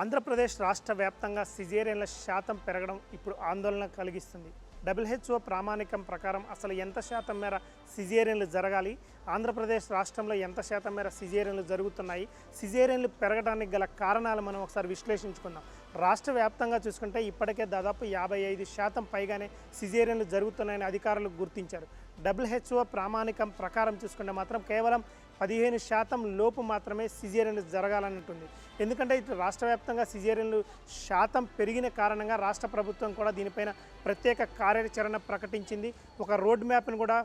ఆంధ్రప్రదేశ్ రాష్ట్ర వ్యాప్తంగా సిజేరియన్ల శాతం పెరగడం ఇప్పుడు ఆందోళన కలిగిస్తుంది. WHO ప్రామాణికం ప్రకారం అసలు ఎంత శాతం మేర సిజేరియన్లు జరగాలి, ఆంధ్రప్రదేశ్ రాష్ట్రంలో ఎంత శాతం మేర సిజేరియన్లు జరుగుతున్నాయి, సిజేరియన్లు పెరగడానికి గల కారణాలు మనం ఒకసారి విశ్లేషించుకుందాం. రాష్ట్ర వ్యాప్తంగా చూసుకుంటే ఇప్పటికే దాదాపు 55% పైగానే సిజేరియన్లు జరుగుతున్నాయని అధికారులు గుర్తించారు. WHO ప్రామాణికం ప్రకారం చూసుకుంటే మాత్రం కేవలం 15% లోపు మాత్రమే సిజేరియన్లు జరగాలన్నట్టుంది. ఎందుకంటే ఇటు రాష్ట్ర వ్యాప్తంగా సిజేరియన్లు శాతం పెరిగిన కారణంగా రాష్ట్ర ప్రభుత్వం కూడా దీనిపైన ప్రత్యేక కార్యాచరణ ప్రకటించింది. ఒక రోడ్ మ్యాప్ను కూడా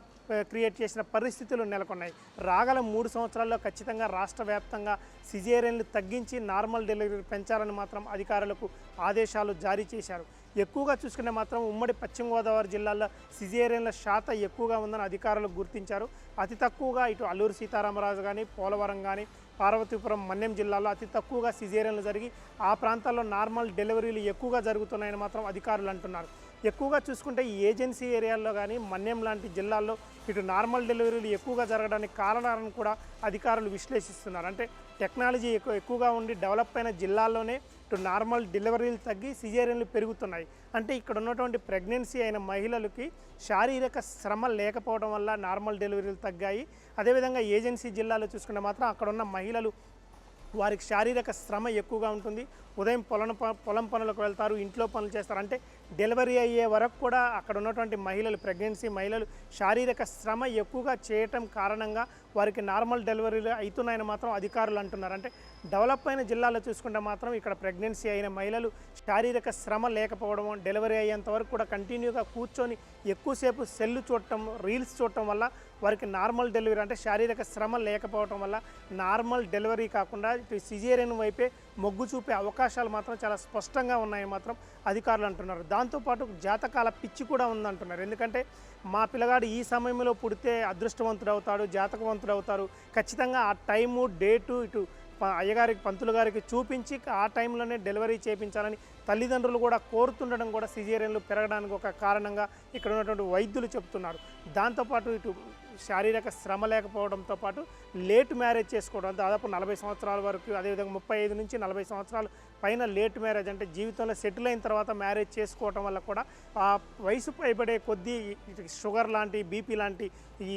క్రియేట్ చేసిన పరిస్థితులు నెలకొన్నాయి. రాగల 3 సంవత్సరాల్లో ఖచ్చితంగా రాష్ట్ర వ్యాప్తంగా సిజేరియన్లు తగ్గించి నార్మల్ డెలివరీ పెంచాలని మాత్రం అధికారులకు ఆదేశాలు జారీ చేశారు. ఎక్కువగా చూసుకుంటే మాత్రం ఉమ్మడి పశ్చిమ గోదావరి జిల్లాల్లో సిజేరియన్ల శాతం ఎక్కువగా ఉందని అధికారులు గుర్తించారు. అతి తక్కువగా ఇటు అల్లూరు సీతారామరాజు కానీ, పోలవరం కానీ, పార్వతీపురం, మన్యం జిల్లాలో అతి తక్కువగా సిజేరియన్లు జరిగి ఆ ప్రాంతాల్లో నార్మల్ డెలివరీలు ఎక్కువగా జరుగుతున్నాయని మాత్రం అధికారులు అంటున్నారు. ఎక్కువగా చూసుకుంటే ఈ ఏజెన్సీ ఏరియాల్లో కానీ, మన్యం లాంటి జిల్లాల్లో ఇటు నార్మల్ డెలివరీలు ఎక్కువగా జరగడానికి కారణాలను కూడా అధికారులు విశ్లేషిస్తున్నారు. అంటే టెక్నాలజీ ఎక్కువగా ఉండి డెవలప్ అయిన జిల్లాల్లోనే ఇటు నార్మల్ డెలివరీలు తగ్గి సిజేరియన్లు పెరుగుతున్నాయి. అంటే ఇక్కడ ఉన్నటువంటి ప్రెగ్నెన్సీ అయిన మహిళలకి శారీరక శ్రమ లేకపోవడం వల్ల నార్మల్ డెలివరీలు తగ్గాయి. అదేవిధంగా ఏజెన్సీ జిల్లాలో చూసుకుంటే మాత్రం అక్కడ ఉన్న మహిళలు వారికి శారీరక శ్రమ ఎక్కువగా ఉంటుంది. ఉదయం పొలం పనులకు వెళ్తారు, ఇంట్లో పనులు చేస్తారు. అంటే డెలివరీ అయ్యే వరకు కూడా అక్కడ ఉన్నటువంటి మహిళలు, ప్రెగ్నెన్సీ మహిళలు శారీరక శ్రమ ఎక్కువగా చేయటం కారణంగా వారికి నార్మల్ డెలివరీలు అవుతున్నాయని మాత్రం అధికారులు అంటున్నారు. అంటే డెవలప్ అయిన జిల్లాలో చూసుకుంటే మాత్రం ఇక్కడ ప్రెగ్నెన్సీ అయిన మహిళలు శారీరక శ్రమ లేకపోవడం, డెలివరీ అయ్యేంత వరకు కూడా కంటిన్యూగా కూర్చొని ఎక్కువసేపు సెల్లు చూడటం, రీల్స్ చూడటం వల్ల వారికి నార్మల్ డెలివరీ అంటే శారీరక శ్రమ లేకపోవడం వల్ల నార్మల్ డెలివరీ కాకుండా ఇటు సిజేరియన్ వైపే మొగ్గు చూపే అవకాశాలు మాత్రం చాలా స్పష్టంగా ఉన్నాయని మాత్రం అధికారులు అంటున్నారు. దాంతోపాటు జాతకాల పిచ్చి కూడా ఉందంటున్నారు. ఎందుకంటే మా పిల్లగాడు ఈ సమయంలో పుడితే అదృష్టవంతుడు అవుతాడు, జాతకవంతుడు అవుతారు, ఖచ్చితంగా ఆ టైము డేటు ఇటు అయ్యగారికి, పంతులు గారికి చూపించి ఆ టైంలోనే డెలివరీ చేయించాలని తల్లిదండ్రులు కూడా కోరుతుండడం కూడా సిజేరియన్లు పెరగడానికి ఒక కారణంగా ఇక్కడ ఉన్నటువంటి వైద్యులు చెబుతున్నారు. దాంతోపాటు ఇటు శారీరక శ్రమ లేకపోవడంతో పాటు లేట్ మ్యారేజ్ చేసుకోవడం, దాదాపు 40 సంవత్సరాల వరకు, అదేవిధంగా 35 నుంచి 40 సంవత్సరాలు పైన లేట్ మ్యారేజ్ అంటే జీవితంలో సెటిల్ అయిన తర్వాత మ్యారేజ్ చేసుకోవటం వల్ల కూడా ఆ వయసు పైబడే కొద్దీ షుగర్ లాంటి, బీపీ లాంటి ఈ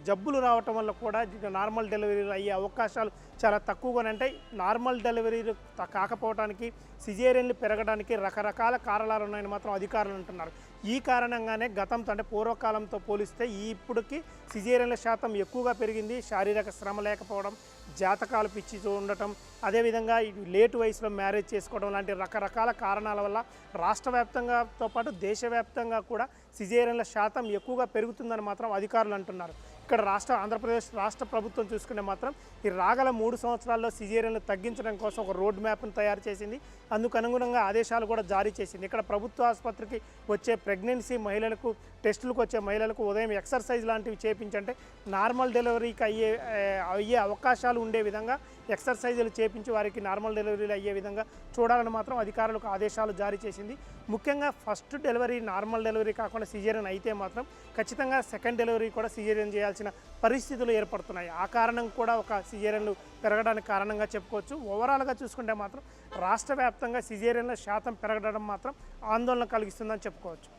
జబ్బులు రావటం వల్ల కూడా నార్మల్ డెలివరీలు అయ్యే అవకాశాలు చాలా తక్కువగానే. అంటే నార్మల్ డెలివరీలు కాకపోవడానికి, సిజేరియన్లు పెరగడానికి రకరకాల కారణాలు ఉన్నాయని మాత్రం అధికారులు అంటున్నారు. ఈ కారణంగానే గతంతో అంటే పూర్వకాలంతో పోలిస్తే ఇప్పటికి సిజేరియన్ల శాతం ఎక్కువగా పెరిగింది. శారీరక శ్రమ లేకపోవడం, జాతకాలు పిచ్చి ఉండటం, అదేవిధంగా లేటు వయసులో మ్యారేజ్ చేసుకోవడం లాంటి రకరకాల కారణాల వల్ల రాష్ట్ర వ్యాప్తంగాతో పాటు దేశవ్యాప్తంగా కూడా సిజేరియన్ల శాతం ఎక్కువగా పెరుగుతుందని మాత్రం అధికారులు అంటున్నారు. ఇక్కడ ఆంధ్రప్రదేశ్ రాష్ట్ర ప్రభుత్వం చూసుకుంటే మాత్రం ఈ రాగల 3 సంవత్సరాల్లో సిజేరియన్లు తగ్గించడం కోసం ఒక రోడ్ మ్యాప్ను తయారు చేసింది. అందుకు అనుగుణంగా ఆదేశాలు కూడా జారీ చేసింది. ఇక్కడ ప్రభుత్వ ఆసుపత్రికి వచ్చే ప్రెగ్నెన్సీ మహిళలకు, టెస్టులకు వచ్చే మహిళలకు ఉదయం ఎక్సర్సైజ్ లాంటివి చేయించంటే నార్మల్ డెలివరీకి అయ్యే అవకాశాలు ఉండే విధంగా ఎక్సర్సైజులు చేయించి వారికి నార్మల్ డెలివరీలు అయ్యే విధంగా చూడాలని మాత్రం అధికారులకు ఆదేశాలు జారీ చేసింది. ముఖ్యంగా ఫస్ట్ డెలివరీ నార్మల్ డెలివరీ కాకుండా సిజేరియన్ అయితే మాత్రం ఖచ్చితంగా సెకండ్ డెలివరీ కూడా సిజేరియన్ చేయాల్సిన పరిస్థితులు ఏర్పడుతున్నాయి. ఆ కారణం కూడా ఒక సిజేరియన్లు పెరగడానికి కారణంగా చెప్పుకోవచ్చు. ఓవరాల్గా చూసుకుంటే మాత్రం రాష్ట్ర వ్యాప్తంగా సిజేరియన్ల శాతం పెరగడం మాత్రం ఆందోళన కలిగిస్తుందని చెప్పుకోవచ్చు.